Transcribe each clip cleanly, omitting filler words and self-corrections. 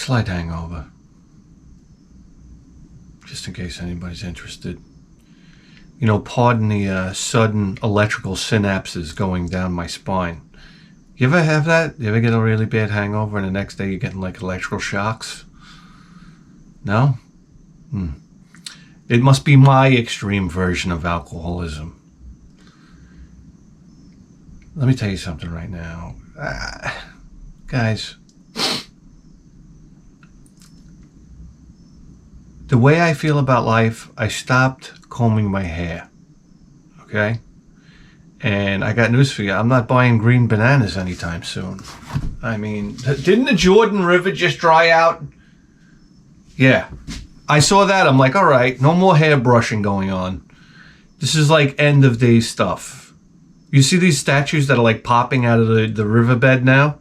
Slight hangover. Just in case anybody's interested. You know, pardon the sudden electrical synapses going down my spine. You ever have that? You ever get a really bad hangover and the next day you're getting like electrical shocks? No? It must be my extreme version of alcoholism. Let me tell you something right now. Guys, the way I feel about life, I stopped combing my hair. Okay? And I got news for you. I'm not buying green bananas anytime soon. I mean, didn't the Jordan River just dry out? Yeah. I saw that. I'm like, all right, no more hair brushing going on. This is like end of day stuff. You see these statues that are like popping out of the riverbed now?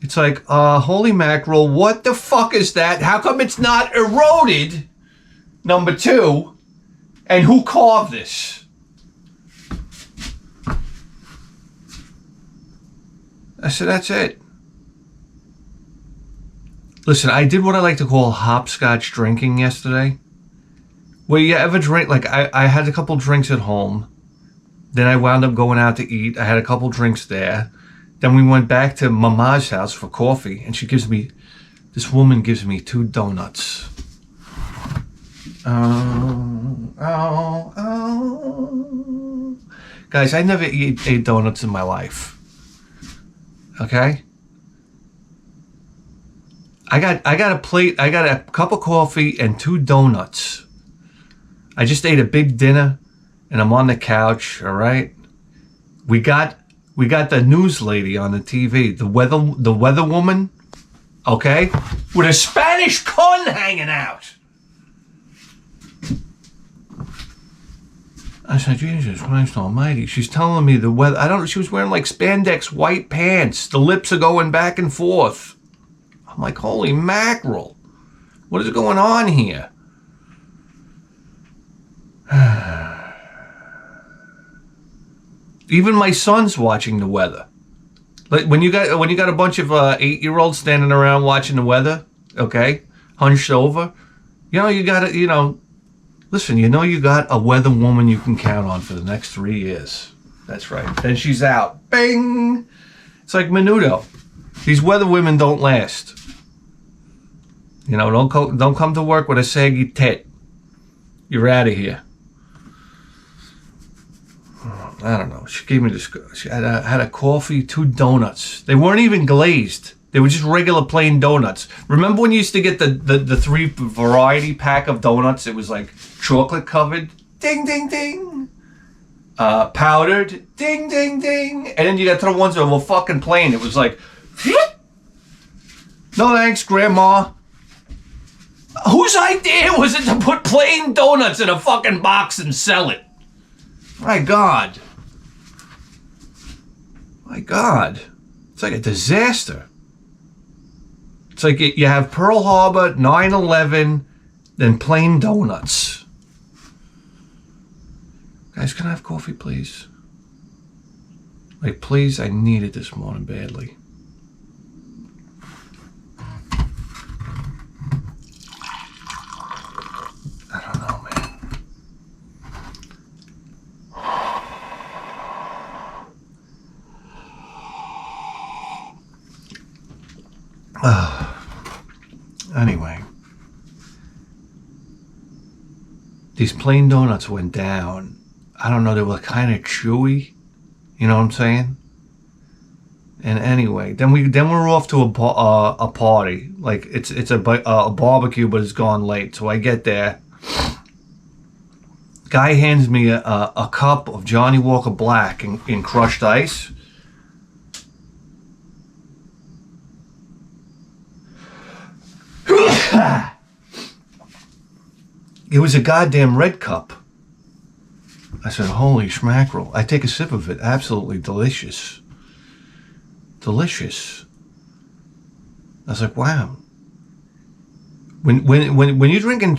It's like, holy mackerel, what the fuck is that? How come it's not eroded? Number two, and who carved this? I said, that's it. Listen, I did what I like to call hopscotch drinking yesterday. Well, you ever drink, like I had a couple drinks at home. Then I wound up going out to eat. I had a couple drinks there. Then we went back to Mama's house for coffee. And this woman gives me 2 donuts. Oh. Guys, I never ate donuts in my life. Okay? I got a plate, I got a cup of coffee and 2 donuts. I just ate a big dinner and I'm on the couch, all right? We got the news lady on the TV, the weather woman, okay? With a Spanish con hanging out. I said, Jesus Christ almighty. She's telling me the weather. She was wearing like spandex white pants. The lips are going back and forth. I'm like, holy mackerel. What is going on here? Even my son's watching the weather. Like when you got a bunch of 8-year-olds standing around watching the weather, okay, hunched over, you gotta, listen, you got a weather woman you can count on for the next 3 years. That's right. Then she's out. Bing! It's like Menudo. These weather women don't last. Don't come to work with a saggy tit. You're out of here. I don't know. She gave me this. She had a coffee, 2 donuts. They weren't even glazed. They were just regular plain donuts. Remember when you used to get the 3 variety pack of donuts? It was like chocolate covered. Ding, ding, ding. Powdered. Ding, ding, ding. And then you got to the ones that were fucking plain. It was like, no thanks, Grandma. Whose idea was it to put plain donuts in a fucking box and sell it? My God. My God. It's like a disaster. It's like you have Pearl Harbor, 9/11, then plain donuts. Guys, can I have coffee, please? Like, please, I need it this morning badly. I don't know, man. Anyway, these plain donuts went down. I don't know, they were kind of chewy. You know what I'm saying? And anyway, then we're off to a party. Like it's a barbecue, but it's gone late. So I get there. Guy hands me a cup of Johnny Walker Black in crushed ice. It was a goddamn red cup. I said, holy schmackerel. I take a sip of it. Absolutely delicious. Delicious. I was like, wow. When you're drinking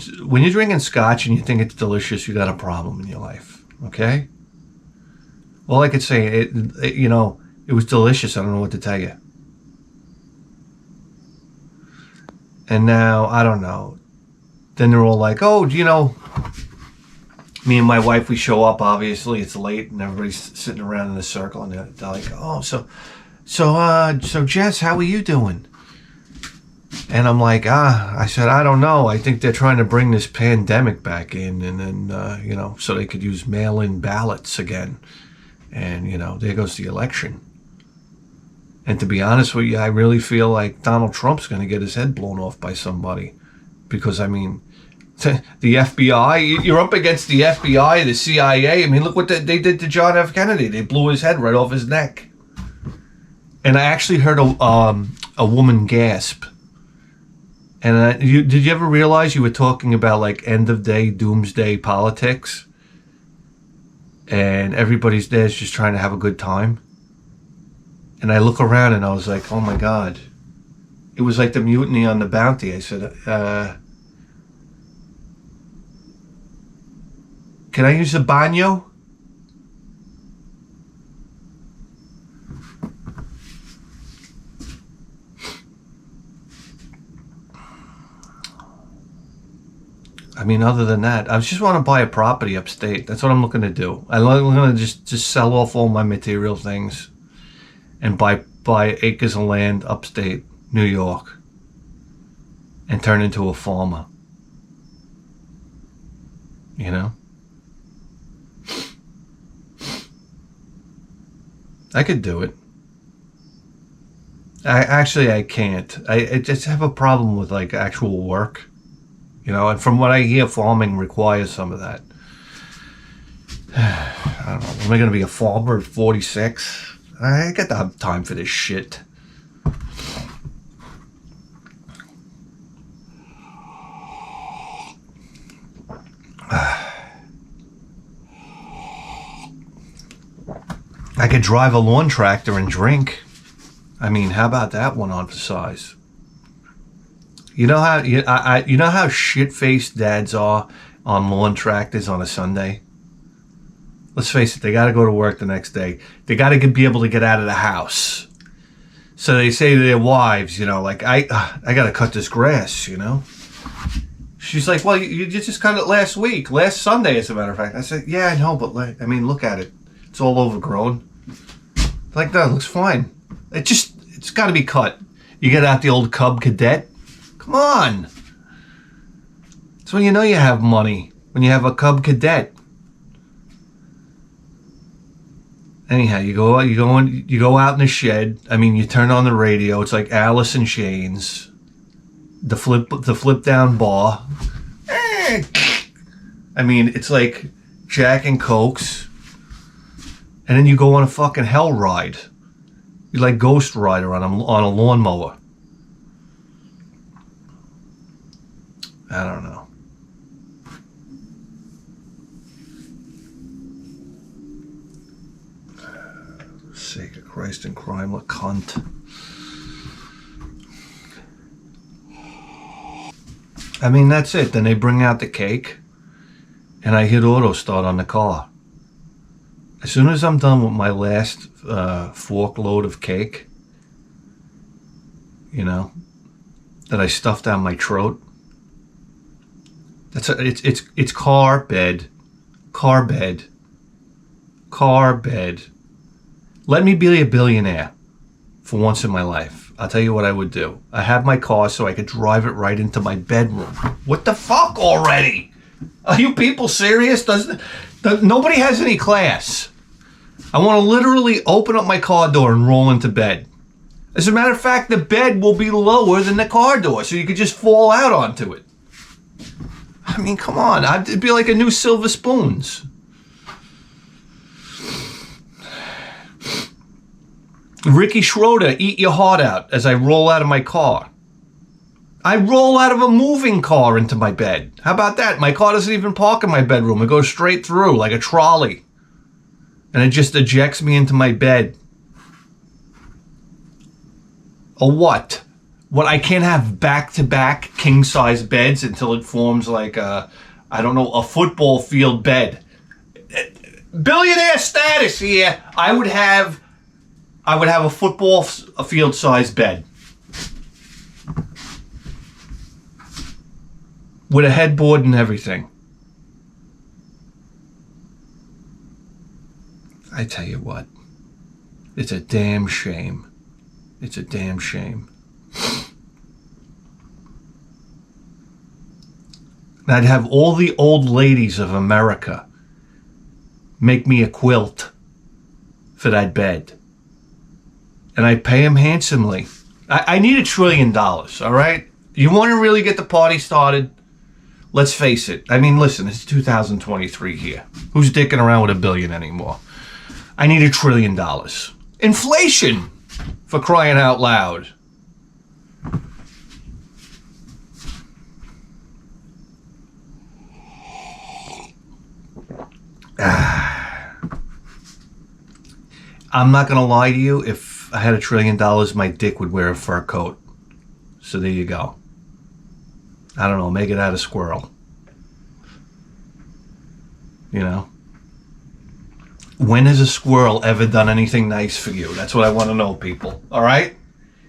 scotch and you think it's delicious, you got a problem in your life. Okay? All I could say, it was delicious. I don't know what to tell you. And now, I don't know. Then they're all like, oh, you know, me and my wife, we show up, obviously, it's late, and everybody's sitting around in a circle, and they're like, oh, so Jess, how are you doing? And I'm like, I said, I don't know. I think they're trying to bring this pandemic back in, and then, you know, so they could use mail-in ballots again. And, you know, there goes the election. And to be honest with you, I really feel like Donald Trump's going to get his head blown off by somebody. Because, I mean, the FBI, you're up against the FBI, the CIA. I mean, look what they did to John F. Kennedy. They blew his head right off his neck. And I actually heard a woman gasp. And did you ever realize you were talking about, like, end-of-day, doomsday politics? And everybody's there is just trying to have a good time? And I look around and I was like, oh my God. It was like the mutiny on the Bounty. I said, can I use the baño? I mean, other than that, I just want to buy a property upstate. That's what I'm looking to do. I'm going to just sell off all my material things and buy acres of land upstate New York and turn into a farmer. You know? I could do it. I can't. I just have a problem with, like, actual work. You know, and from what I hear, farming requires some of that. I don't know. Am I going to be a farmer at 46? I got to have time for this shit. I could drive a lawn tractor and drink. I mean, how about that one on for size? You know how you know how shit-faced dads are on lawn tractors on a Sunday? Let's face it, they got to go to work the next day. They got to be able to get out of the house. So they say to their wives, you know, like, I got to cut this grass, you know? She's like, well, you just cut it last Sunday, as a matter of fact. I said, yeah, I know, but, I mean, look at it. It's all overgrown. Like, that looks fine. It's got to be cut. You get out the old Cub Cadet. Come on. That's when you know you have money. When you have a Cub Cadet. Anyhow, you go out in the shed. I mean, you turn on the radio. It's like Alice in Chains. The flip down bar. I mean, it's like Jack and Cokes. And then you go on a fucking hell ride. You like Ghost Rider on a lawnmower. I don't know. Sake of Christ and crime, what cunt. I mean, that's it. Then they bring out the cake, and I hit auto start on the car. As soon as I'm done with my last fork load of cake, you know, that I stuffed down my throat. It's car bed. Let me be a billionaire for once in my life. I'll tell you what I would do. I have my car so I could drive it right into my bedroom. What the fuck already? Are you people serious? Nobody has any class. I want to literally open up my car door and roll into bed. As a matter of fact, the bed will be lower than the car door, so you could just fall out onto it. I mean, come on. It'd be like a new Silver Spoons. Ricky Schroeder, eat your heart out as I roll out of my car. I roll out of a moving car into my bed. How about that? My car doesn't even park in my bedroom. It goes straight through like a trolley. And it just ejects me into my bed. Or what? What, I can't have back-to-back king-size beds until it forms like a football field bed. Billionaire status here. I would have a football field-sized bed. with a headboard and everything. I tell you what, it's a damn shame. It's a damn shame. I'd have all the old ladies of America make me a quilt for that bed. And I'd pay them handsomely. I need $1 trillion, all right? You want to really get the party started? Let's face it. I mean, listen, it's 2023 here. Who's dicking around with $1 billion anymore? I need $1 trillion. Inflation, for crying out loud. I'm not going to lie to you. If I had $1 trillion, my dick would wear a fur coat. So there you go. I don't know, make it out of squirrel. You know? When has a squirrel ever done anything nice for you? That's what I want to know, people. All right?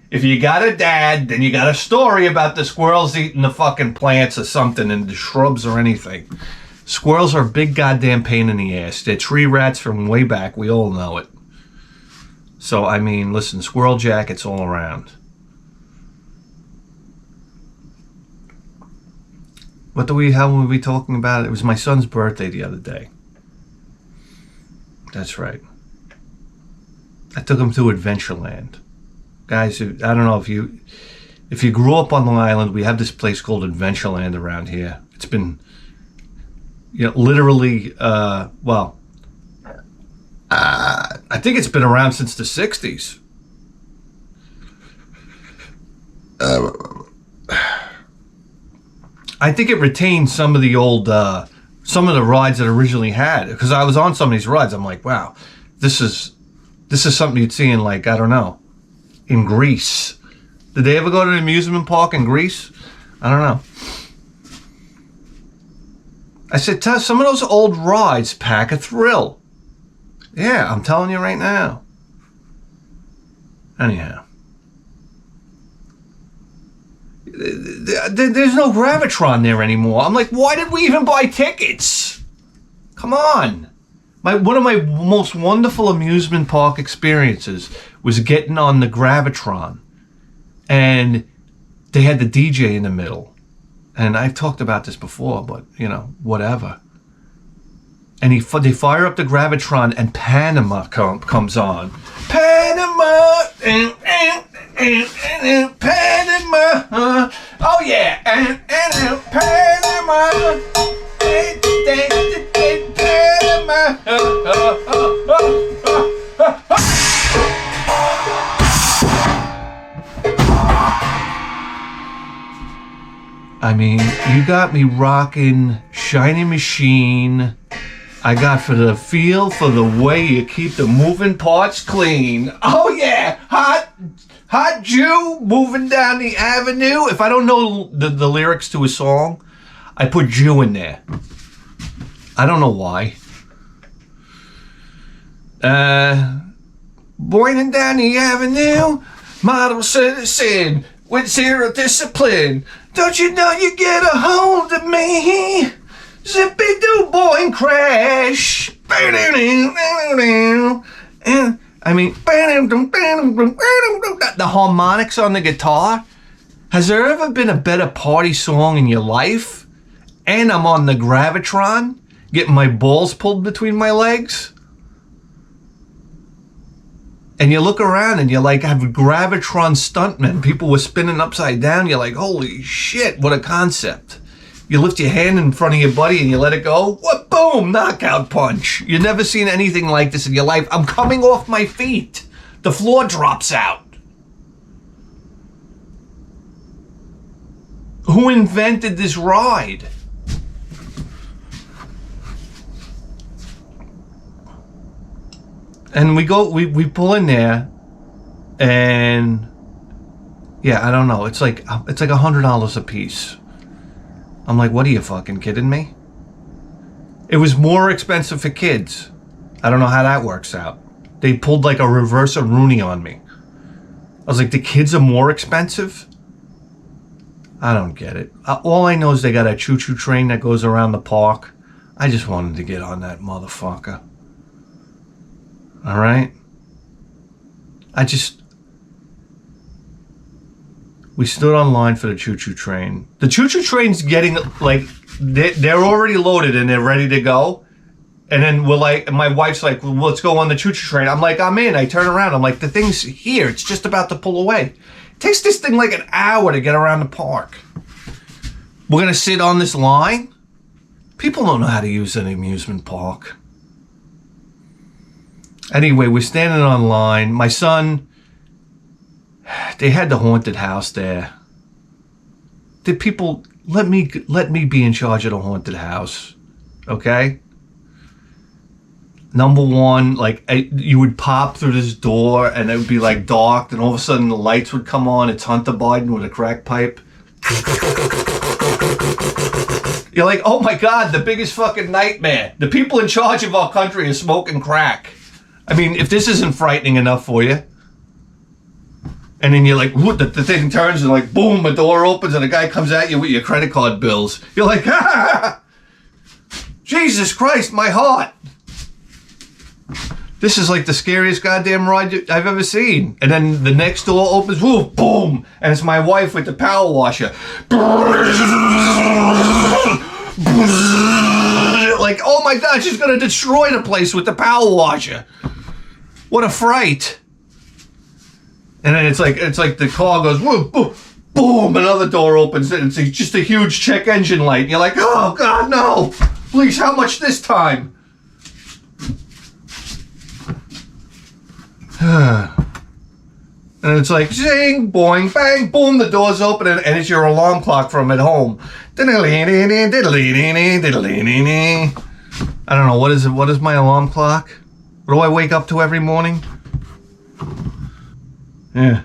If you got a dad, then you got a story about the squirrels eating the fucking plants or something and the shrubs or anything. Squirrels are a big goddamn pain in the ass. They're tree rats from way back. We all know it. So, I mean, listen, squirrel jackets all around. How were we talking about it? It was my son's birthday the other day. That's right. I took him to Adventureland. Guys, I don't know if you grew up on Long Island, we have this place called Adventureland around here. It's been, literally, I think it's been around since the 60s. I think it retained some of the old, some of the rides that it originally had. Because I was on some of these rides, I'm like, wow, this is something you'd see in, like, I don't know, in Greece. Did they ever go to an amusement park in Greece? I don't know. I said, some of those old rides pack a thrill. Yeah, I'm telling you right now. Anyhow. There's no Gravitron there anymore. I'm like, why did we even buy tickets? Come on. One of my most wonderful amusement park experiences was getting on the Gravitron. And they had the DJ in the middle. And I've talked about this before, but, whatever. And they fire up the Gravitron and Panama comes on. Panama, Panama, oh yeah, Panama, I mean, you got me rocking Shiny Machine. I got for the feel, for the way you keep the moving parts clean. Oh yeah, hot Jew moving down the avenue. If I don't know the lyrics to a song, I put Jew in there. I don't know why. Boiling down the avenue, model citizen with zero discipline. Don't you know you get a hold of me? Zippy-doo boy and crash. I mean, the harmonics on the guitar. Has there ever been a better party song in your life? And I'm on the Gravitron, getting my balls pulled between my legs. And you look around and you're like, I have Gravitron stuntmen. People were spinning upside down. You're like, holy shit, what a concept. You lift your hand in front of your buddy and you let it go. What? Boom! Knockout punch. You've never seen anything like this in your life. I'm coming off my feet. The floor drops out. Who invented this ride? And we pull in there, and yeah, I don't know. It's like $100 a piece. I'm like, what are you fucking kidding me? It was more expensive for kids. I don't know how that works out. They pulled like a reverse Rooney on me. I was like, the kids are more expensive? I don't get it. All I know is they got a choo-choo train that goes around the park. I just wanted to get on that motherfucker. All right? We stood online for the choo-choo train. The choo-choo train's getting, like, they're already loaded and they're ready to go. And then we're like, my wife's like, well, let's go on the choo-choo train. I'm like, I'm in. I turn around. I'm like, the thing's here. It's just about to pull away. It takes this thing like an hour to get around the park. We're going to sit on this line? People don't know how to use an amusement park. Anyway, we're standing on line. My son, they had the haunted house there. Did people let me be in charge of the haunted house? Okay? Number one, like, you would pop through this door and it would be like dark, and all of a sudden the lights would come on. It's Hunter Biden with a crack pipe. You're like, oh my God, the biggest fucking nightmare. The people in charge of our country are smoking crack. I mean, if this isn't frightening enough for you. And then you're like, the thing turns and like, boom, a door opens and a guy comes at you with your credit card bills. You're like, ha! Jesus Christ, my heart. This is like the scariest goddamn ride I've ever seen. And then the next door opens, whoo, boom, and it's my wife with the power washer. Like, oh my God, she's gonna destroy the place with the power washer. What a fright. And then it's like the car goes, whoo, boom, boom, another door opens, and it's just a huge check engine light. And you're like, oh God, no. Please, how much this time? And it's like, zing, boing, bang, boom, the door's open, and it's your alarm clock from at home. I don't know, what is it? What is my alarm clock? What do I wake up to every morning? Yeah.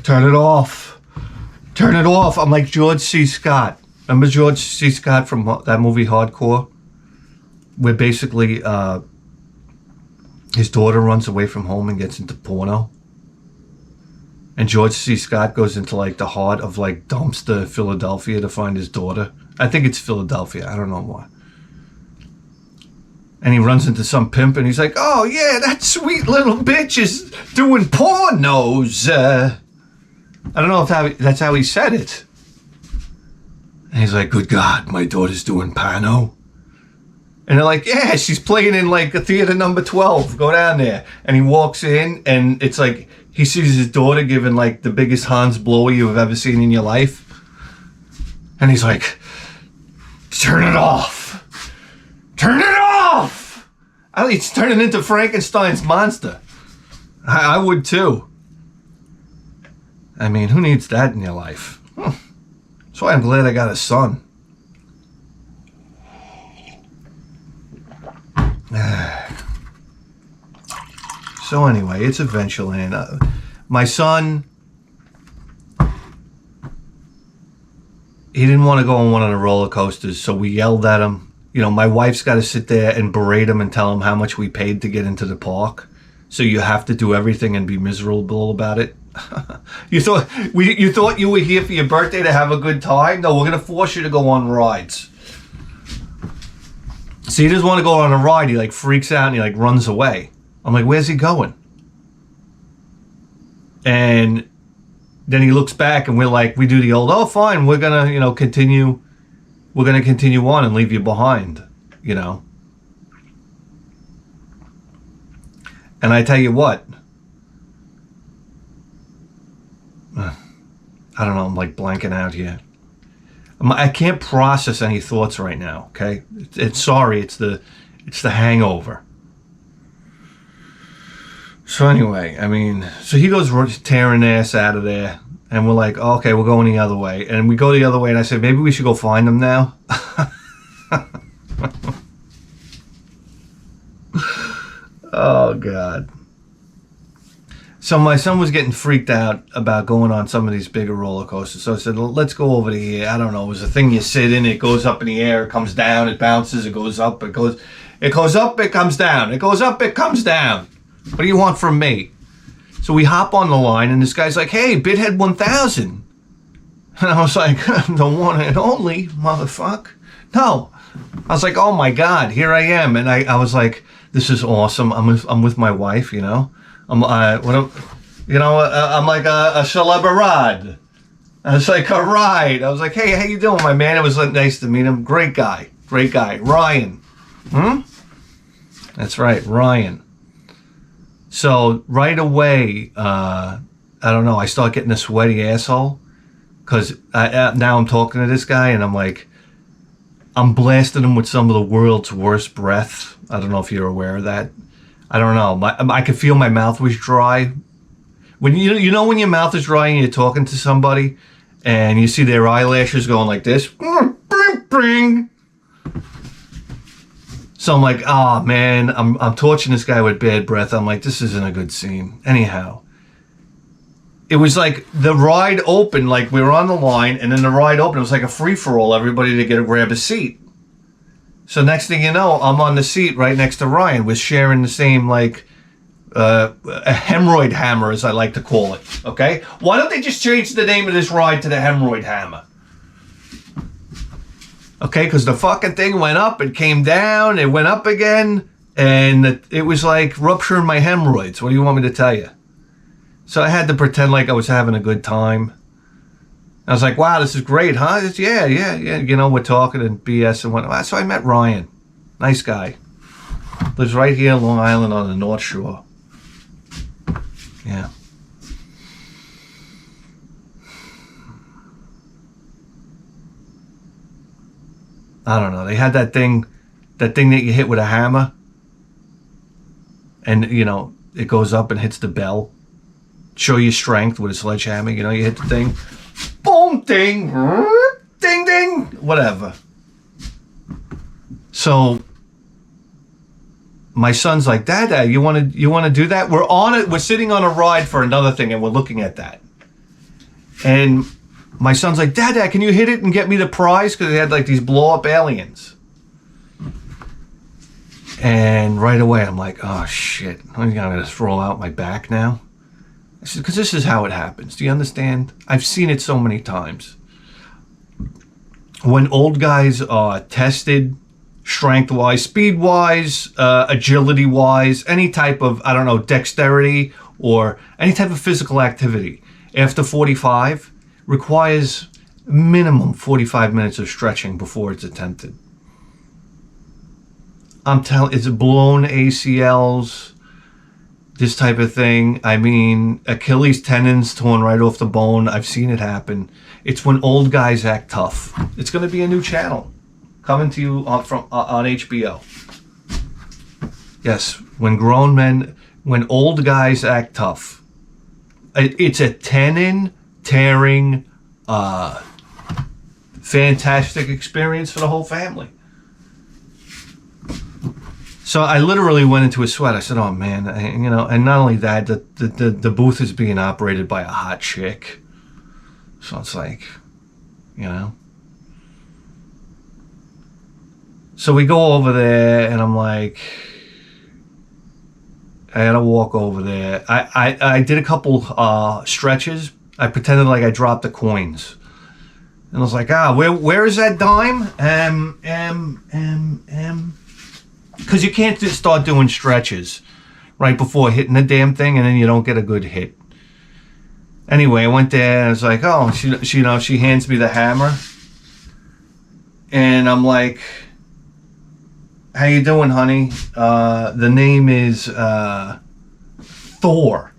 Turn it off. Turn it off. I'm like George C. Scott. Remember George C. Scott from that movie Hardcore? Where basically his daughter runs away from home and gets into porno. And George C. Scott goes into like the heart of like dumpster Philadelphia to find his daughter. I think it's Philadelphia. I don't know why. And he runs into some pimp and he's like, oh yeah, that sweet little bitch is doing pornos. I don't know if that's how he said it. And he's like, good God, my daughter's doing porno. And they're like, yeah, she's playing in like a theater number 12. Go down there. And he walks in and it's like, he sees his daughter giving like the biggest Hans blower you've ever seen in your life. And he's like, turn it off. Turn it off. It's turning into Frankenstein's monster. I would too. I mean, who needs that in your life? That's why I'm glad I got a son. So anyway, it's eventually, and my son, he didn't want to go on one of the roller coasters, so we yelled at him. You know, my wife's got to sit there and berate him and tell him how much we paid to get into the park. So you have to do everything and be miserable about it. You thought you were here for your birthday to have a good time? No, we're gonna force you to go on rides. So he doesn't want to go on a ride. He like freaks out and he like runs away. I'm like, where's he going? And then he looks back and we're like, we do the old, oh fine, we're gonna, continue. We're gonna continue on and leave you behind, And I tell you what, I don't know, I'm like blanking out here. I can't process any thoughts right now, okay? It's the hangover. So anyway, so he goes tearing ass out of there, and we're like, oh, okay, we're going the other way. And we go the other way, and I said, maybe we should go find him now. Oh, God. So my son was getting freaked out about going on some of these bigger roller coasters. So I said, well, let's go over to here. I don't know. It was a thing you sit in. It goes up in the air. It comes down. It bounces. It goes up. It goes. It goes up, it comes down. It goes up, it comes down. What do you want from me? So we hop on the line, and this guy's like, hey, Bithead 1000. And I was like, the one and only, motherfucker. No. I was like, oh my God, here I am. And I was like, this is awesome. I'm with my wife, you know. I'm like a celebrity. I was like, all right. I was like, hey, how you doing, my man? It was nice to meet him. Great guy. Ryan. That's right, Ryan. So right away, I don't know, I start getting a sweaty asshole because now I'm talking to this guy and I'm like, I'm blasting him with some of the world's worst breath. I don't know if you're aware of that. I don't know. I could feel my mouth was dry. When you know when your mouth is dry and you're talking to somebody and you see their eyelashes going like this. Bring. So I'm like, oh man, I'm torching this guy with bad breath. I'm like, this isn't a good scene. Anyhow, it was like the ride opened, like we were on the line, and then the ride opened. It was like a free-for-all, everybody to grab a seat. So next thing you know, I'm on the seat right next to Ryan. We're sharing the same, like, a hemorrhoid hammer, as I like to call it, okay? Why don't they just change the name of this ride to the hemorrhoid hammer? Okay, because the fucking thing went up, it came down, it went up again, and it was like rupturing my hemorrhoids. What do you want me to tell you? So I had to pretend like I was having a good time. I was like, wow, this is great, huh? Yeah. You know, we're talking and BS and whatnot. So I met Ryan. Nice guy. Lives right here in Long Island on the North Shore. Yeah. I don't know. They had that thing that you hit with a hammer. And, you know, it goes up and hits the bell. Show your strength with a sledgehammer. You know, you hit the thing. Boom, ding. Ding, ding. Whatever. So my son's like, Dad, you want to do that? We're on it. We're sitting on a ride for another thing, and we're looking at that. And my son's like, Dad, can you hit it and get me the prize? Because they had like these blow-up aliens. And right away, I'm like, oh, shit. I'm going to throw out my back now. I said, because this is how it happens. Do you understand? I've seen it so many times. When old guys are tested, strength-wise, speed-wise, agility-wise, any type of, I don't know, dexterity or any type of physical activity, after 45, requires minimum 45 minutes of stretching before it's attempted. I'm telling, it's blown ACLs, this type of thing. I mean, Achilles tendons torn right off the bone. I've seen it happen. It's when old guys act tough. It's going to be a new channel coming to you on HBO. Yes, when grown men, when old guys act tough. It's a tenon tearing, fantastic experience for the whole family. So I literally went into a sweat. I said, oh man, you know, and not only that, the booth is being operated by a hot chick. So it's like, you know. So we go over there and I'm like, I had to walk over there. I did a couple stretches. I pretended like I dropped the coins. And I was like, where is that dime? Because you can't just start doing stretches right before hitting the damn thing and then you don't get a good hit. Anyway, I went there and I was like, oh, she hands me the hammer. And I'm like, how you doing, honey? The name is Thor.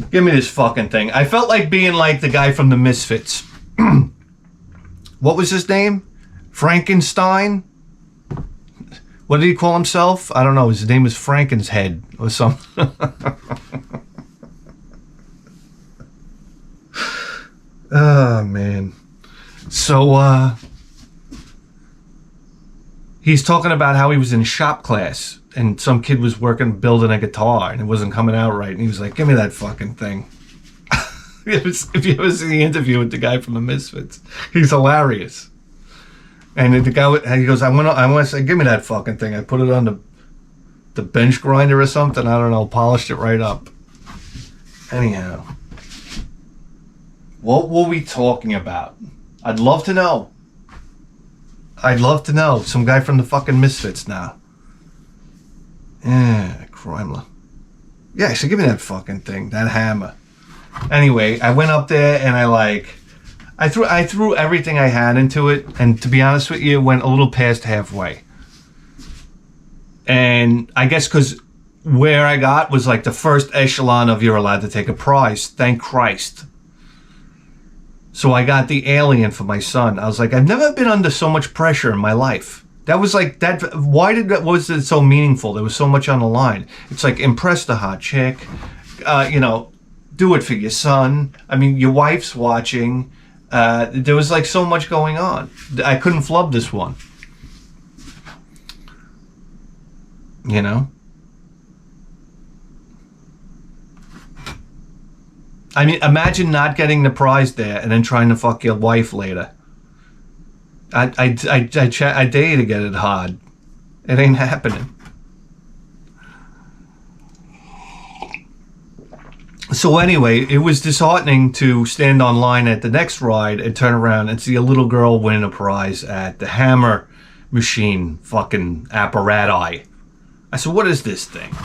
Give me this fucking thing. I felt like being like the guy from the Misfits. What was his name? Frankenstein? What did he call himself? I don't know. His name was Franken's Head or something. Oh, man. So, he's talking about how he was in shop class and some kid was building a guitar and it wasn't coming out right. And he was like, give me that fucking thing. If you ever see the interview with the guy from the Misfits, he's hilarious. And the guy, he goes, I want to say, give me that fucking thing. I put it on the bench grinder or something. I don't know. Polished it right up. Anyhow, what were we talking about? I'd love to know. Some guy from the fucking Misfits now. Yeah, Crimler. Yeah, so give me that fucking thing, that hammer. Anyway, I went up there and I threw everything I had into it, and to be honest with you, went a little past halfway. And I guess because where I got was like the first echelon of you're allowed to take a prize, thank Christ. So I got the Alien for my son. I was like, I've never been under so much pressure in my life. That was like that. Why was it so meaningful? There was so much on the line. It's like impress the hot chick, do it for your son. I mean, your wife's watching. There was like so much going on. I couldn't flub this one. You know? I mean, imagine not getting the prize there and then trying to fuck your wife later. I dare you to get it hard. It ain't happening. So anyway, it was disheartening to stand online at the next ride and turn around and see a little girl win a prize at the Hammer Machine fucking apparati. I said, what is this thing?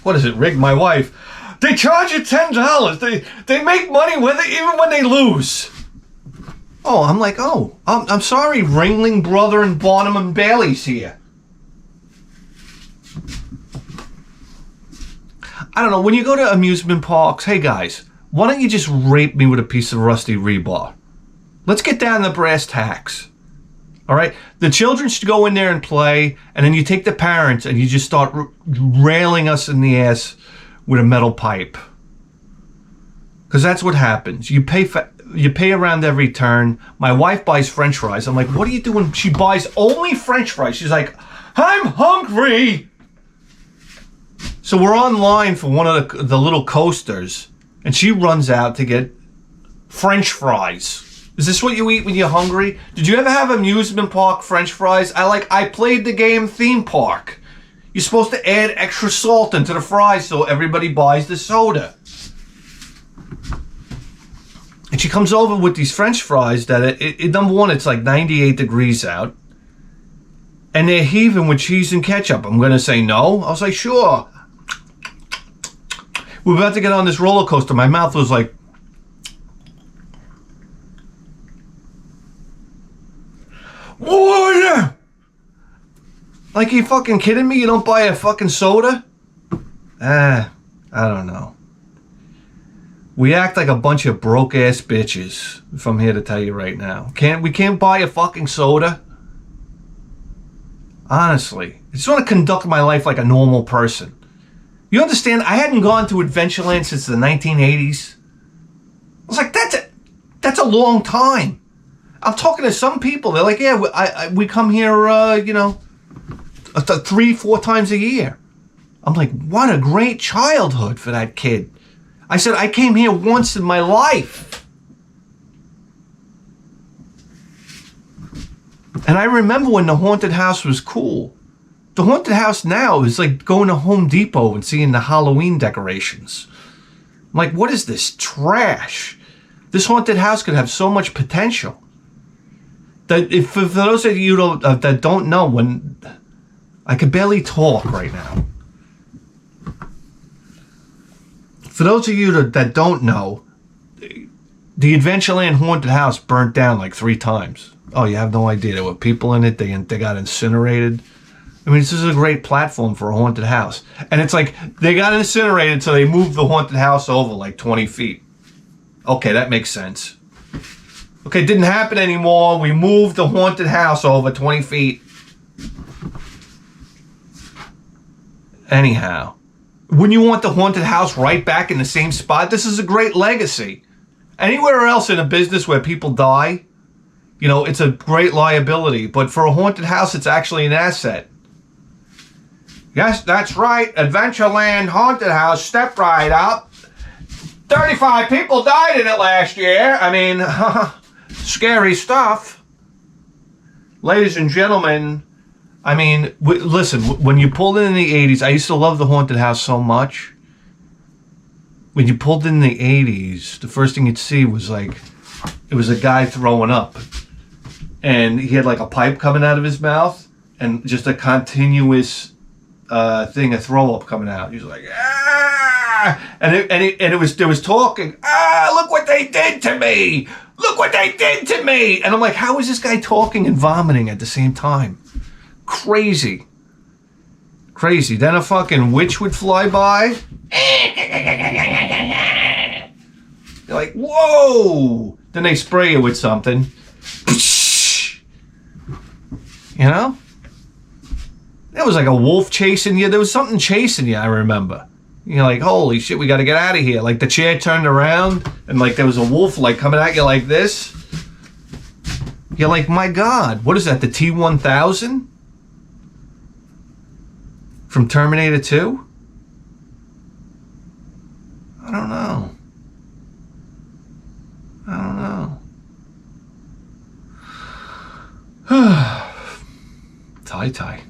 What is it, Rick? My wife. They charge you $10. They make money with it even when they lose. Oh, I'm like, I'm sorry, Ringling Brother and Barnum and Bailey's here. I don't know, when you go to amusement parks, hey guys, why don't you just rape me with a piece of rusty rebar? Let's get down to brass tacks. All right? The children should go in there and play, and then you take the parents and you just start railing us in the ass with a metal pipe. Because that's what happens. You pay around every turn. My wife buys French fries. I'm like, what are you doing? She buys only French fries. She's like, I'm hungry. So we're online for one of the little coasters, and she runs out to get French fries. Is this what you eat when you're hungry? Did you ever have amusement park French fries? I played the game Theme Park. You're supposed to add extra salt into the fries so everybody buys the soda. And she comes over with these French fries that, number one, it's like 98 degrees out. And they're heaving with cheese and ketchup. I'm going to say no. I was like, sure. We're about to get on this roller coaster. My mouth was like, water! Like, you fucking kidding me? You don't buy a fucking soda? I don't know. We act like a bunch of broke-ass bitches, if I'm here to tell you right now. We can't buy a fucking soda? Honestly. I just want to conduct my life like a normal person. You understand? I hadn't gone to Adventureland since the 1980s. I was like, that's a long time. I'm talking to some people. They're like, yeah, we come here, 3-4 times a year. I'm like, what a great childhood for that kid. I said, I came here once in my life. And I remember when the haunted house was cool. The haunted house now is like going to Home Depot and seeing the Halloween decorations. I'm like, what is this trash? This haunted house could have so much potential. That if for those of you that don't know, when I could barely talk right now. For those of you that don't know, the Adventureland haunted house burnt down like 3 times. Oh, you have no idea. There were people in it. They got incinerated. I mean, this is a great platform for a haunted house. And it's like, they got incinerated, so they moved the haunted house over like 20 feet. Okay, that makes sense. Okay, it didn't happen anymore. We moved the haunted house over 20 feet. Anyhow, wouldn't you want the haunted house right back in the same spot? This is a great legacy. Anywhere else in a business where people die, it's a great liability. But for a haunted house, it's actually an asset. Yes, that's right. Adventureland haunted house. Step right up. 35 people died in it last year. I mean, scary stuff. ladies and gentlemen, I mean, listen, when you pulled in the 80s, I used to love the haunted house so much. When you pulled in the 80s, the first thing you'd see was like, it was a guy throwing up. And he had like a pipe coming out of his mouth and just a continuous thing of throw up coming out. He was like, ah! And there was talking, ah, look what they did to me! Look what they did to me! And I'm like, how is this guy talking and vomiting at the same time? Crazy. Crazy. Then a fucking witch would fly by. You're like, whoa! Then they spray you with something. You know? There was like a wolf chasing you. There was something chasing you, I remember. You're like, holy shit, we gotta get out of here. Like the chair turned around and like there was a wolf like coming at you like this. You're like, my God, what is that, the T-1000? From Terminator 2? I don't know. Tie.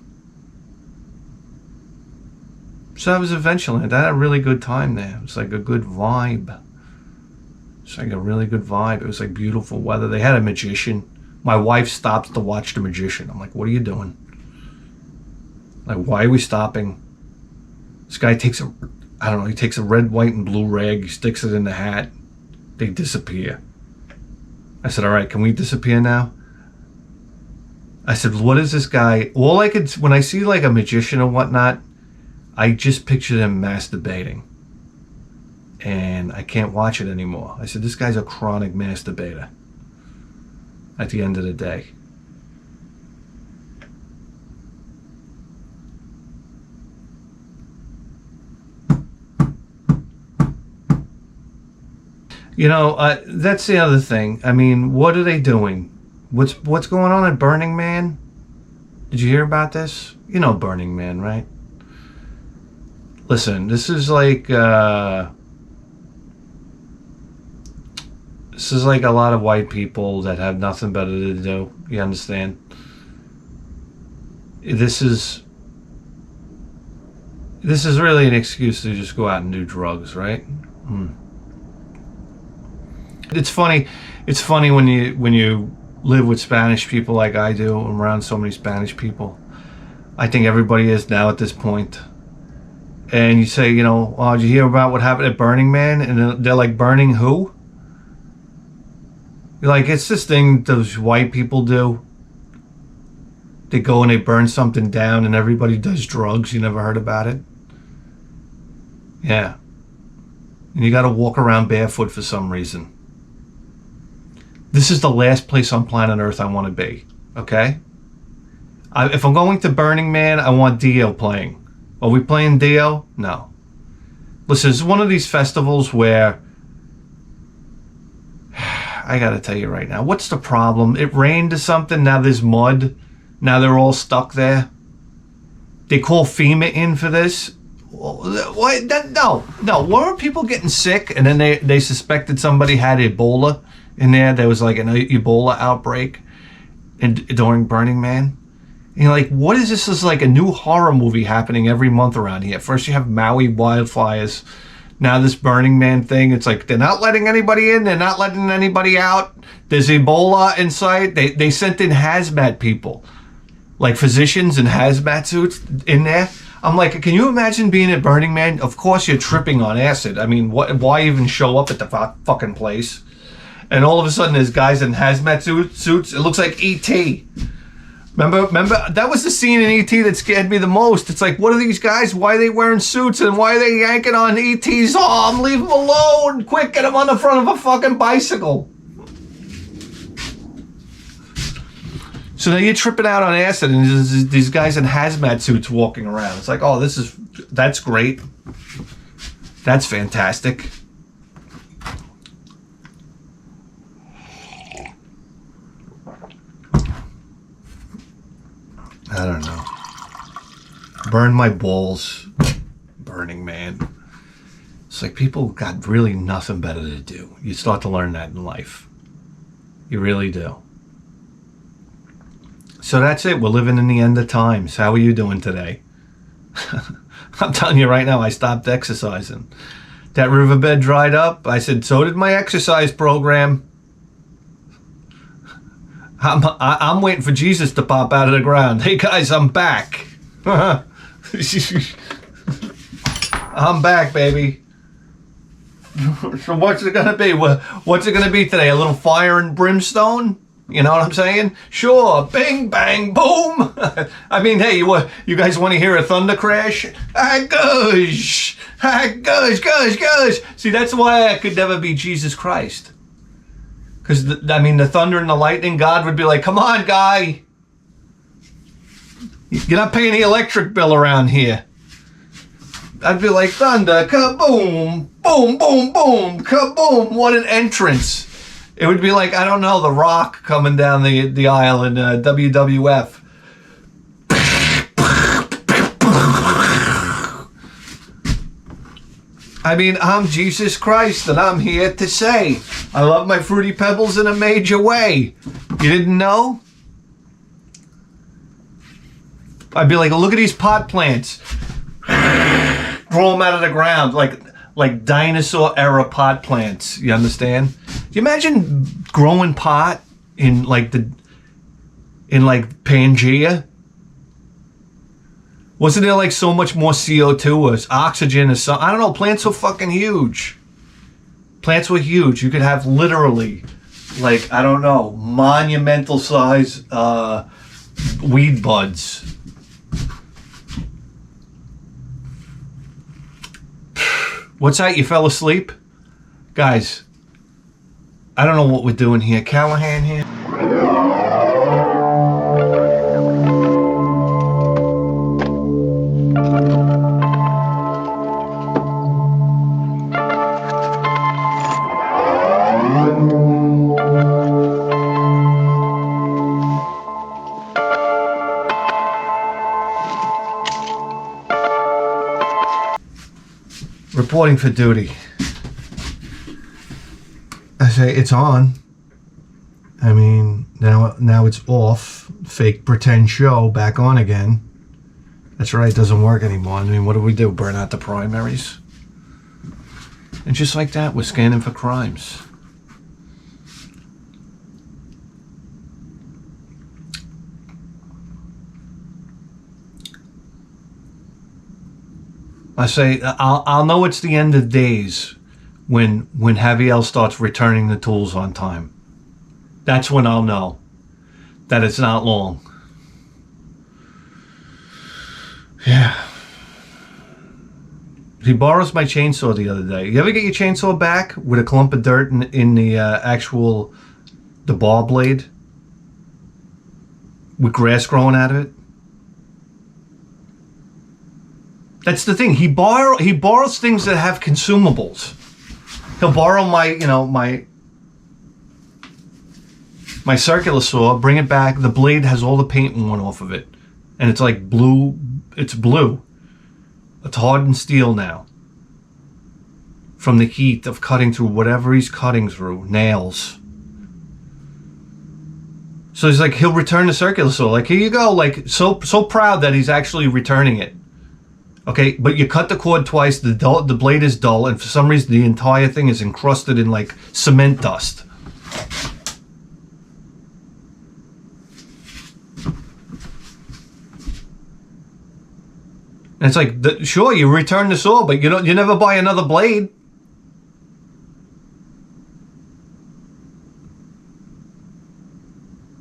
So that was Adventureland. I had a really good time there. It was like a good vibe. It's like a really good vibe. It was like beautiful weather. They had a magician. My wife stopped to watch the magician. I'm like, what are you doing? Like, why are we stopping? This guy takes he takes a red, white, and blue rag, he sticks it in the hat. They disappear. I said, all right, can we disappear now? I said, what is this guy? When I see like a magician or whatnot, I just picture them masturbating. And I can't watch it anymore. I said, this guy's a chronic masturbator at the end of the day. You know, that's the other thing. I mean, what are they doing? What's going on at Burning Man? Did you hear about this? You know Burning Man, right? Listen, this is like a lot of white people that have nothing better to do. You understand? This is really an excuse to just go out and do drugs, right? It's funny when you live with Spanish people like I do. I'm around so many Spanish people. I think everybody is now at this point. And you say, you know, oh, did you hear about what happened at Burning Man? And they're like, burning who? You're like, it's this thing those white people do. They go and they burn something down and everybody does drugs. You never heard about it? Yeah. And you got to walk around barefoot for some reason. This is the last place on planet Earth I want to be, okay? If I'm going to Burning Man, I want Dio playing. Are we playing Dio? No. Listen, it's one of these festivals where, I gotta tell you right now, what's the problem? It rained or something, now there's mud. Now they're all stuck there. They call FEMA in for this. What? No. Weren't people getting sick and then they suspected somebody had Ebola in there? There was like an Ebola outbreak during Burning Man. And you're like, what is this? This is like a new horror movie happening every month around here. First you have Maui wildfires. Now this Burning Man thing. It's like they're not letting anybody in. They're not letting anybody out. There's Ebola in sight. They sent in hazmat people. Like physicians in hazmat suits in there. I'm like, can you imagine being at Burning Man? Of course you're tripping on acid. I mean, why even show up at the fucking place? And all of a sudden there's guys in hazmat suits. It looks like E.T. Remember, that was the scene in E.T. that scared me the most. It's like, what are these guys? Why are they wearing suits? And why are they yanking on E.T.'s arm? Leave him alone. Quick, get him on the front of a fucking bicycle. So now you're tripping out on acid and there's these guys in hazmat suits walking around. It's like, oh, that's great. That's fantastic. I don't know. Burn my balls. Burning Man. It's like people got really nothing better to do. You start to learn that in life. You really do. So that's it. We're living in the end of times. How are you doing today? I'm telling you right now, I stopped exercising. That riverbed dried up. I said, so did my exercise program. I'm waiting for Jesus to pop out of the ground. Hey guys, I'm back. I'm back, baby. So what's it gonna be? What's it gonna be today? A little fire and brimstone? You know what I'm saying? Sure. Bing, bang, boom. I mean, hey, you guys want to hear a thunder crash? Ah, gosh. Ah, gosh, gosh, gosh. See, that's why I could never be Jesus Christ. Because, the thunder and the lightning, God would be like, come on, guy. You're not paying the electric bill around here. I'd be like, thunder, kaboom, boom, boom, boom, kaboom. What an entrance. It would be like, I don't know, The Rock coming down the aisle in WWF. I mean, I'm Jesus Christ, and I'm here to say, I love my Fruity Pebbles in a major way. You didn't know? I'd be like, look at these pot plants. Grow them out of the ground, like dinosaur era pot plants. You understand? Do you imagine growing pot in Pangea? Wasn't there like so much more CO2 or oxygen or something? I don't know. Plants were fucking huge. Plants were huge. You could have literally, I don't know, monumental size weed buds. What's that? You fell asleep? Guys, I don't know what we're doing here. Callahan here? Reporting for duty. I say it's on. I mean, now it's off. Fake pretend show back on again. That's right, it doesn't work anymore. I mean, what do? Burn out the primaries? And just like that, we're scanning for crimes. I say, I'll know it's the end of days when Javier starts returning the tools on time. That's when I'll know that it's not long. Yeah. He borrows my chainsaw the other day. You ever get your chainsaw back with a clump of dirt in the the bar blade with grass growing out of it? That's the thing. He borrows things that have consumables. He'll borrow my circular saw, bring it back. The blade has all the paint worn off of it, and it's like blue. It's blue. It's hardened steel now from the heat of cutting through whatever he's cutting through, nails. So he's like, he'll return the circular saw. Like, here you go. Like, so proud that he's actually returning it. Okay, but you cut the cord twice, the blade is dull, and for some reason the entire thing is encrusted in like cement dust. And it's like, sure, you return the saw, but you never buy another blade.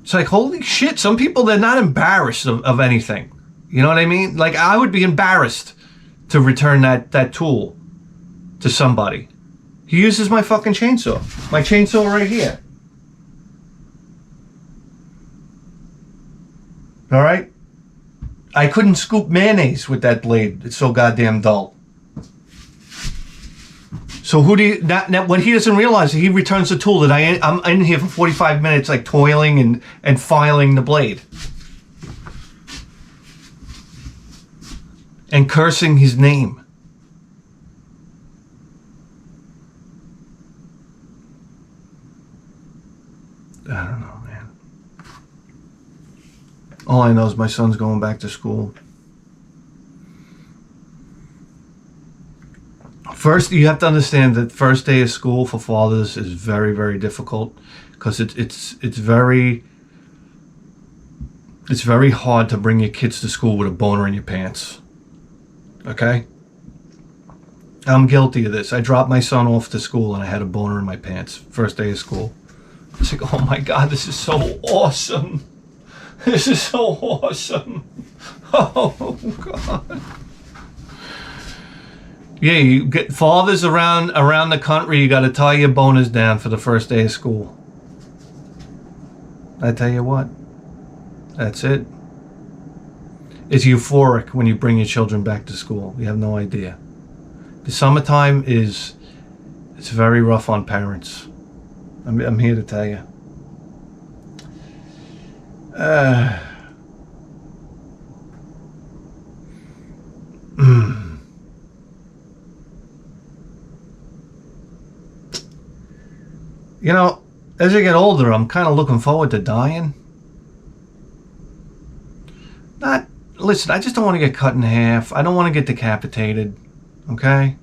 It's like, holy shit, some people, they're not embarrassed of anything. You know what I mean? Like, I would be embarrassed to return that tool to somebody. He uses my fucking chainsaw. My chainsaw right here. All right? I couldn't scoop mayonnaise with that blade. It's so goddamn dull. So what he doesn't realize, he returns the tool that I'm in here for 45 minutes, like toiling and filing the blade. And cursing his name. I don't know, man. All I know is my son's going back to school. First, you have to understand that first day of school for fathers is very, very difficult because it's very hard to bring your kids to school with a boner in your pants. Okay? I'm guilty of this. I dropped my son off to school and I had a boner in my pants first day of school. I was like, oh my God, this is so awesome. This is so awesome. Oh God. Yeah, you get fathers around the country, you got to tie your boners down for the first day of school. I tell you what, that's it. It's euphoric when you bring your children back to school. You have no idea. The summertime it's very rough on parents. I'm here to tell you. You know, as I get older, I'm kind of looking forward to dying. Listen, I just don't want to get cut in half. I don't want to get decapitated. Okay?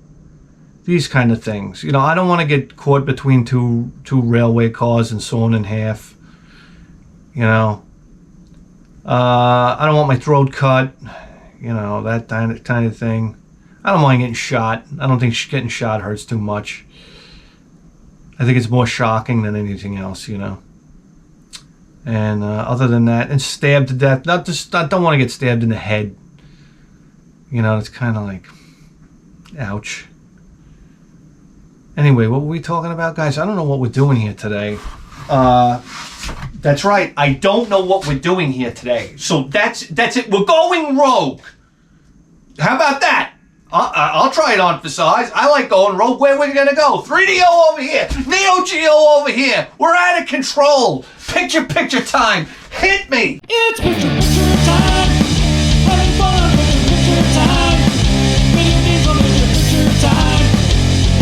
These kind of things. You know, I don't want to get caught between two railway cars and sawn in half. You know? I don't want my throat cut. You know, that kind of thing. I don't mind getting shot. I don't think getting shot hurts too much. I think it's more shocking than anything else, you know. And other than that, and stabbed to death. I don't want to get stabbed in the head. You know, it's kind of like, ouch. Anyway, what were we talking about, guys? I don't know what we're doing here today. That's right. I don't know what we're doing here today. So that's it. We're going rogue. How about that? I'll try it on for size. I like going rogue. Where we're gonna go? 3DO over here. Neo Geo over here. We're out of control. Picture time. Hit me. It's picture time. Having fun with picture time. Video games on picture time.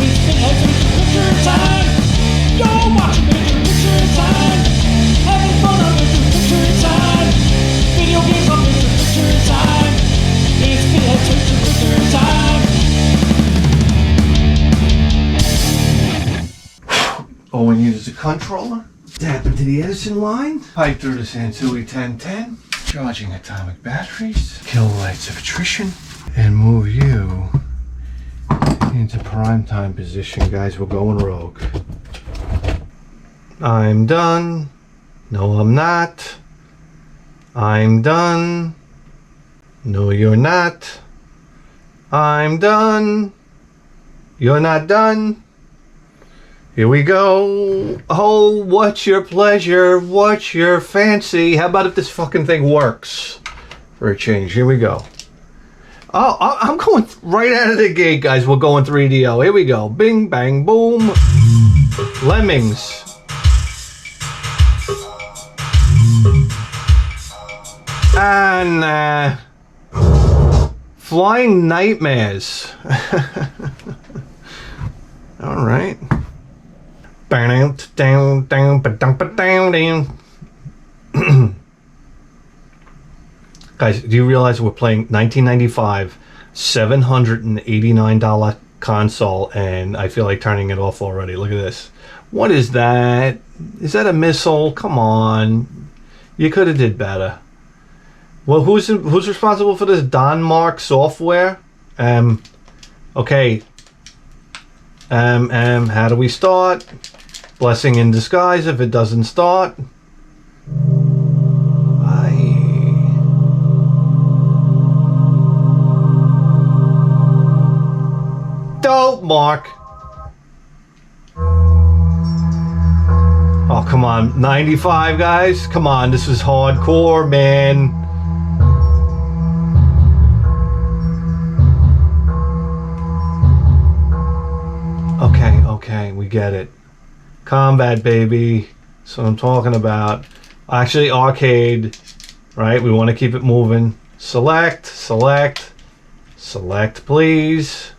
It's picture time. You're watching picture time. Having fun on picture time. Video games on picture time. It's picture time. All we need is a controller. Tap into the Edison line. Pipe through the Sansui 1010. Charging atomic batteries. Kilobytes of attrition. And move you into primetime position. Guys, we're going rogue. I'm done. No, I'm not. I'm done. No, you're not. I'm done. You're not done. Here we go. Oh, what's your pleasure? What's your fancy? How about if this fucking thing works? For a change. Here we go. Oh, I'm going right out of the gate, guys. We're going 3DO. Here we go. Bing, bang, boom. Lemmings. And flying nightmares. All right. Guys, do you realize we're playing 1995 $789 console, and I feel like turning it off already? Look at this. What is that? Is that a missile? Come on, you could have did better. Well, who's responsible for this? Denmark software. Okay. How do we start? Blessing in disguise if it doesn't start. Dope, Mark. Oh, come on. 95, guys? Come on, this is hardcore, man. Okay, we get it. Combat, baby. That's what I'm talking about. Actually, arcade, right? We want to keep it moving. Select, please.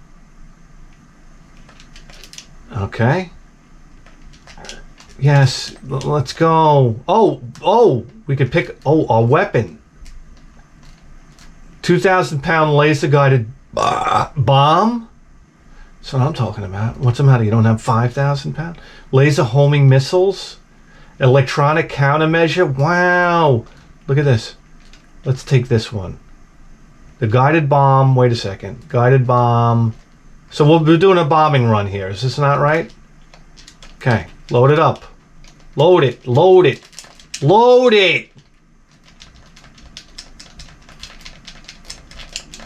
Okay. Yes, let's go. Oh, we could pick, our weapon. 2,000-pound laser-guided bomb? That's what I'm talking about. What's the matter? You don't have 5,000-pound? Laser homing missiles? Electronic countermeasure? Wow. Look at this. Let's take this one. The guided bomb. Wait a second. Guided bomb. So we'll be doing a bombing run here. Is this not right? Okay. Load it up. Load it. Load it. Load it.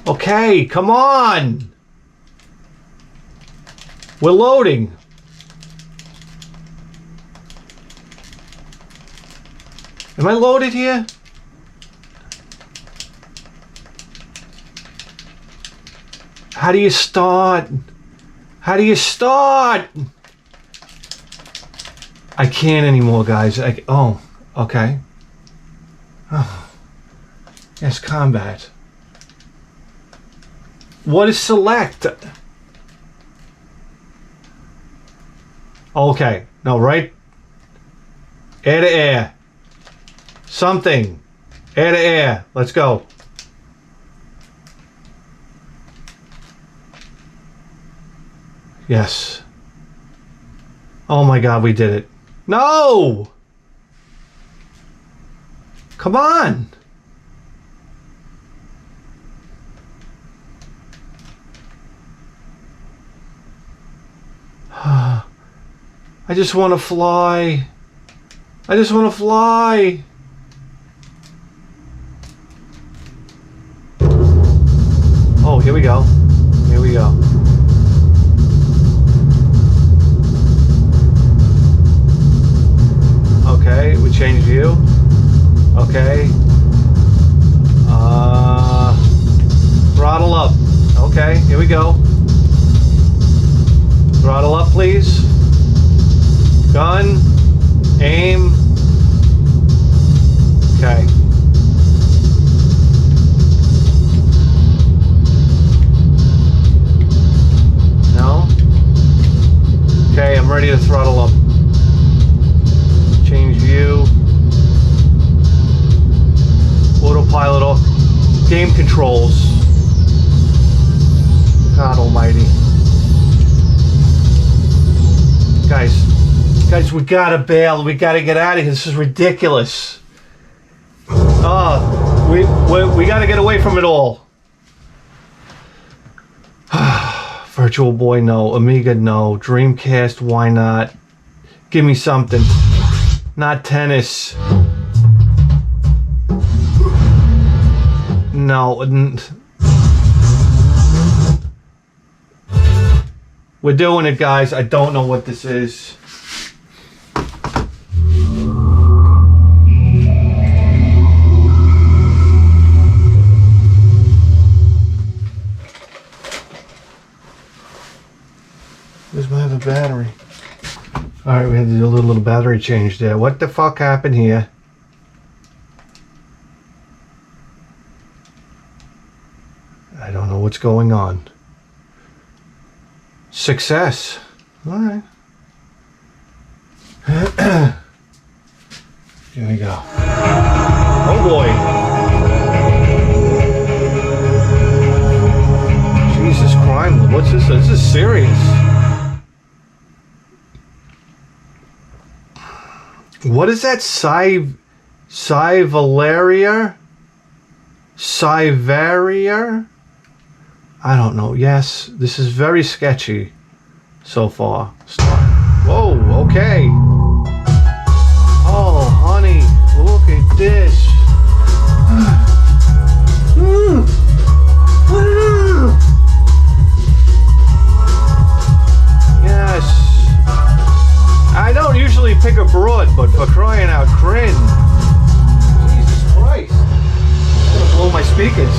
Okay. Come on. We're loading. Am I loaded here? How do you start? How do you start? I can't anymore, guys. Oh, okay. Oh. Yes, combat. What is select? Okay. No, right? Air to air. Something. Air to air. Let's go. Yes. Oh my God, we did it. No! Come on! I just want to fly. I just want to fly. Oh, here we go. Here we go. Okay, we change view. Okay. Throttle up. Okay, here we go. Throttle up, please. Gun. Aim. Okay. No? Okay, I'm ready to throttle up. Change view. Autopilot off. Game controls. God almighty. Guys, we gotta bail. We gotta get out of here. This is ridiculous. We gotta get away from it all. Virtual Boy, no. Amiga, no. Dreamcast, why not? Give me something. Not tennis. No. We're doing it, guys. I don't know what this is. Where's my other battery? Alright, we had to do a little battery change there. What the fuck happened here? I don't know what's going on. Success. Alright. Here we go. Oh boy. Jesus Christ. What's this? This is serious. What is that? Cyvalaria? Cyvaria? I don't know. Yes, this is very sketchy so far. Whoa, okay. Oh, honey, look at this. Yes. I don't usually pick a broad, but for crying out crin. Jesus Christ. I'm gonna blow my speakers.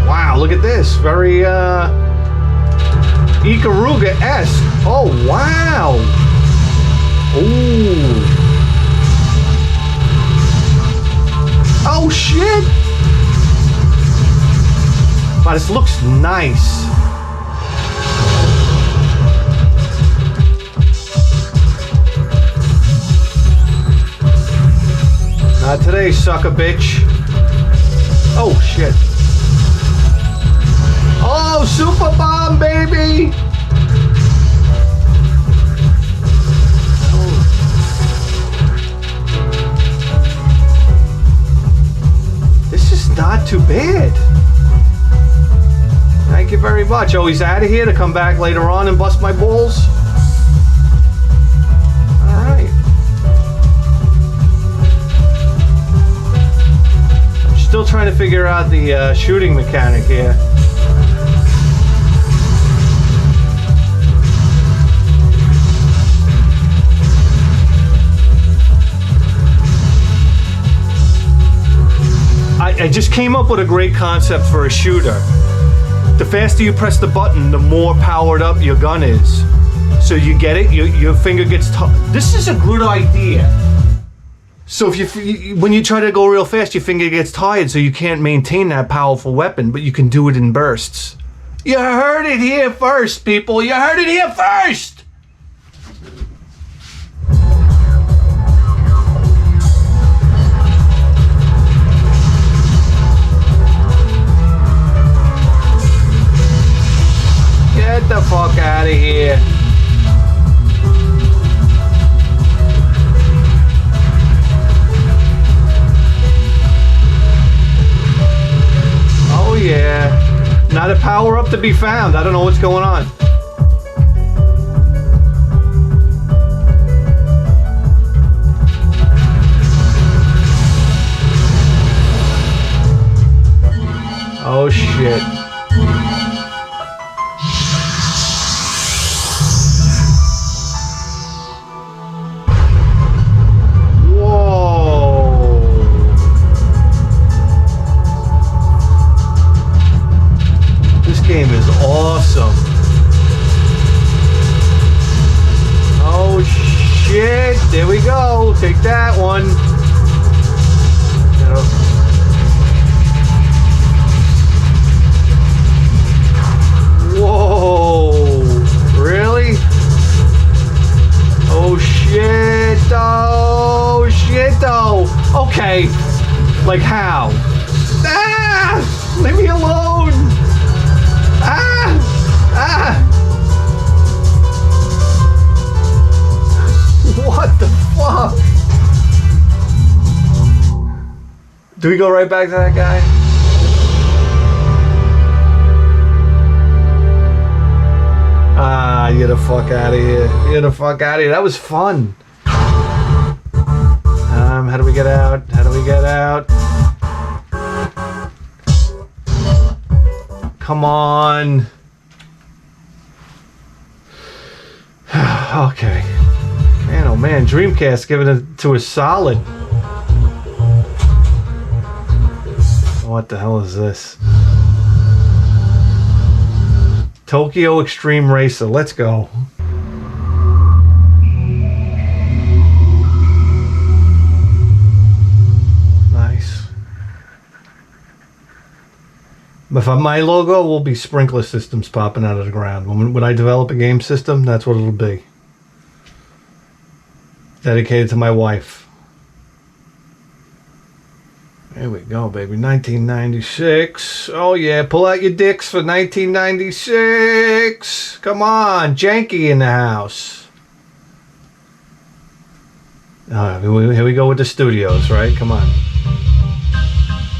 Wow, look at this. Very Ikaruga-esque. Oh, wow. Ooh. Oh, shit. Wow, this looks nice. Not today, sucker bitch. Oh, shit. Oh, super bomb, baby! This is not too bad. Thank you very much. Oh, he's out of here to come back later on and bust my balls? Alright. I'm still trying to figure out the shooting mechanic here. I just came up with a great concept for a shooter. The faster you press the button, the more powered up your gun is. So you get it? Your finger gets this is a good idea. So if when you try to go real fast, your finger gets tired, so you can't maintain that powerful weapon, but you can do it in bursts. You heard it here first, people. You heard it here first! Get the fuck out of here. Oh yeah. Not a power up to be found. I don't know what's going on. Oh shit. Game is awesome. Oh shit, there we go. Take that one. Whoa, really? Oh shit, oh shit, oh. Okay, like how? Ah, leave me alone. What the fuck? Do we go right back to that guy? Ah, get the fuck out of here. Get the fuck out of here. That was fun. How do we get out? How do we get out? Come on. Okay. Man, oh man, Dreamcast giving it to us solid. What the hell is this? Tokyo Extreme Racer. Let's go. Nice. If my logo will be sprinkler systems popping out of the ground. When I develop a game system, that's what it'll be. Dedicated to my wife. There we go, baby. 1996. Oh yeah, pull out your dicks for 1996. Come on, Janky in the house. Here we go with the studios, right? Come on.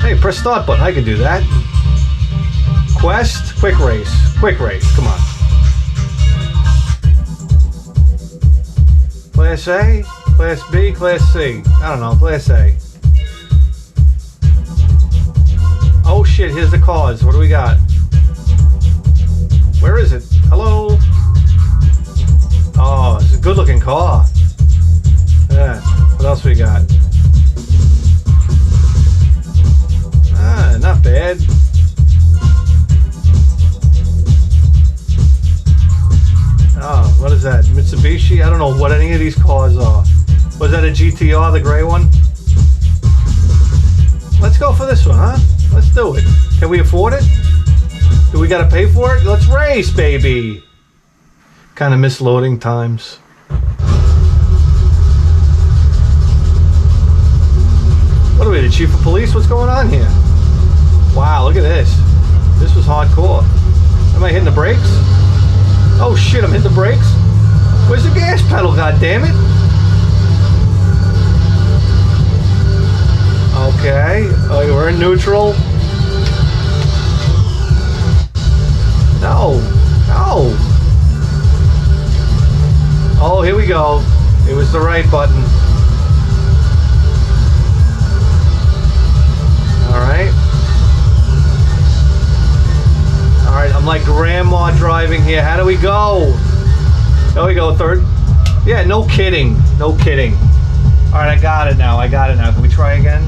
Hey, press start button. I can do that. Quest, quick race. Quick race, come on. Class A, Class B, Class C. I don't know, Class A. Oh shit, here's the cars. What do we got? Where is it? Hello? Oh, it's a good looking car. Yeah, what else we got? Ah, not bad. Oh, what is that? Mitsubishi? I don't know what any of these cars are. Was that a GTR, the gray one? Let's go for this one, huh? Let's do it. Can we afford it? Do we gotta pay for it? Let's race, baby! Kind of miss loading times. What are we, the chief of police? What's going on here? Wow, look at this. This was hardcore. Am I hitting the brakes? Oh shit, I'm hitting the brakes. Where's the gas pedal, goddammit? Okay, oh, we're in neutral. No, no. Oh, here we go. It was the right button. Alright. Alright, I'm like grandma driving here. How do we go? There we go, third. Yeah, no kidding. No kidding. Alright, I got it now. Can we try again?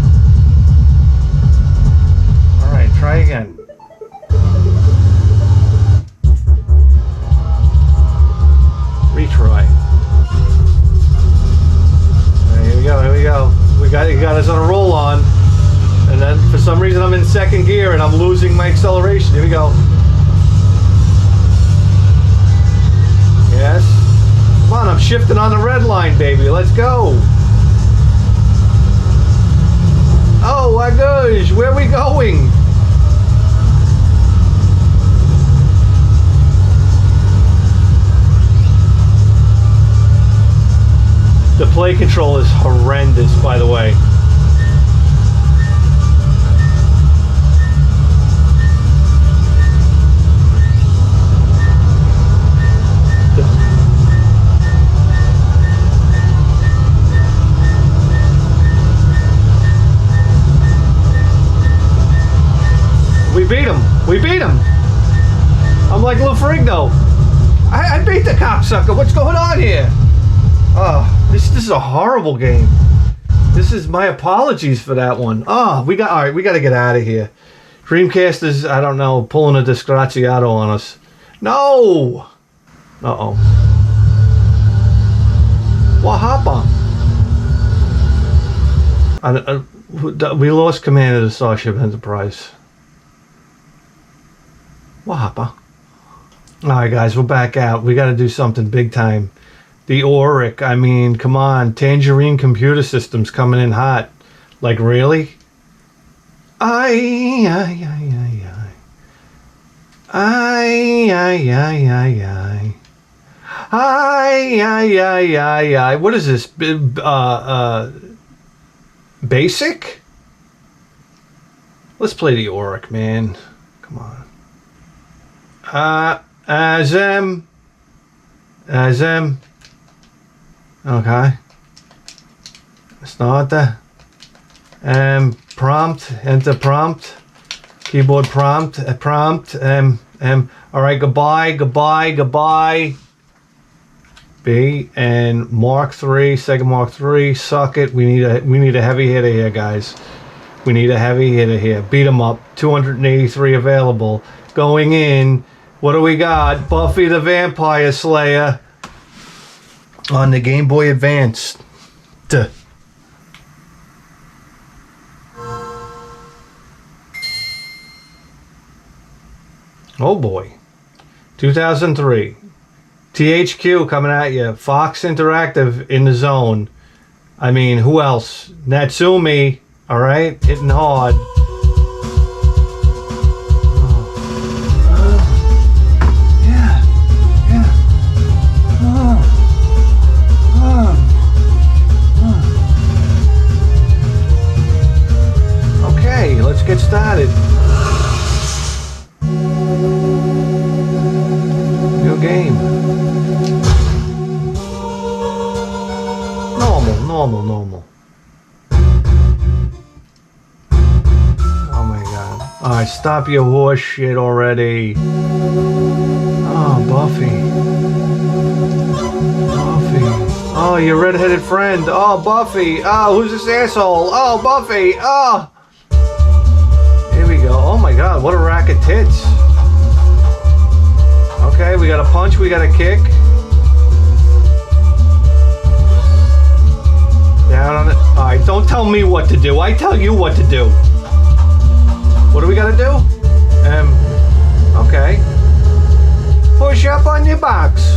Alright, try again. Retry. Here we go. You got us on a roll on. And then for some reason I'm in second gear and I'm losing my acceleration. Here we go. Yes. Come on, I'm shifting on the red line, baby. Let's go. Oh my gosh, where are we going? The play control is horrendous, by the way. We beat him. I'm like Lou Ferrigno. I beat the cocksucker. What's going on here? Oh, this is a horrible game. This is my apologies for that one. Oh, we got to get out of here. Dreamcast is, I don't know, pulling a disgraziato on us. No. Uh-oh. What happened? We lost command of the Starship Enterprise. What happened? Alright guys, we're back out. We got to do something big time. The Auric, I mean, come on. Tangerine Computer Systems coming in hot. Like, really? What is this? Basic? Let's play the Auric, man. Come on. Azem. Okay. Start the prompt, enter prompt, keyboard prompt, alright, goodbye. B and Mark 3, Sega Mark 3, suck it. We need a heavy hitter here, guys. We need a heavy hitter here. Beat 'em up. 283 available. Going in. What do we got? Buffy the Vampire Slayer on the Game Boy Advance. Duh. Oh boy. 2003. THQ coming at you. Fox Interactive in the zone. I mean, who else? Natsumi, alright? Hitting hard. Let's get started. New game. Normal. Oh my god. Alright, stop your horse shit already. Oh, Buffy. Oh, your redheaded friend. Oh, Buffy. Oh, who's this asshole? Oh, Buffy. Oh. Oh my god, what a rack of tits. Okay, we got a punch, we got a kick. Down on it. Alright, don't tell me what to do. I tell you what to do. What do we gotta do? Okay. Push up on your box.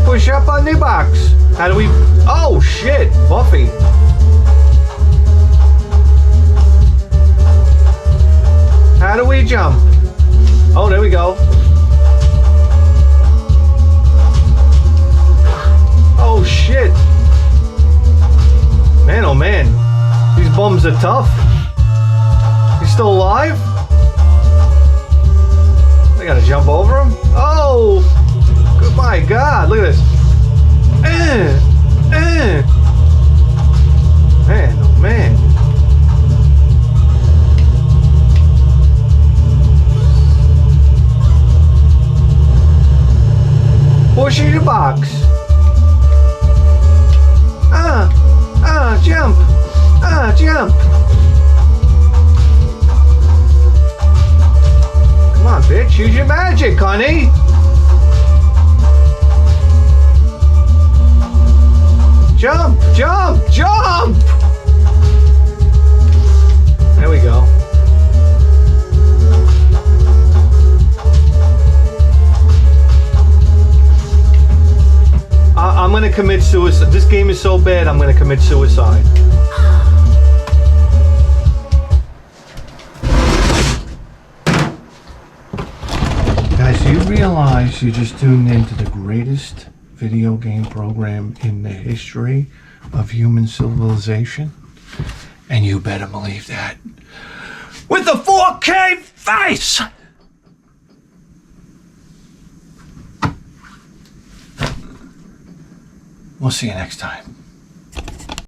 Push up on the box. How do we... Oh shit, Buffy. How do we jump? Oh, there we go. shit. Man, oh man. These bums are tough. He's still alive? I gotta jump over him? Oh! Good, my God, look at this. Man, oh man. Pushing the box. Jump. Jump. Come on, bitch, use your magic, honey. Jump, jump, jump. There we go. I'm gonna commit suicide. This game is so bad, I'm gonna commit suicide. Guys, do you realize you just tuned into the greatest video game program in the history of human civilization? And you better believe that. With a 4K face! We'll see you next time.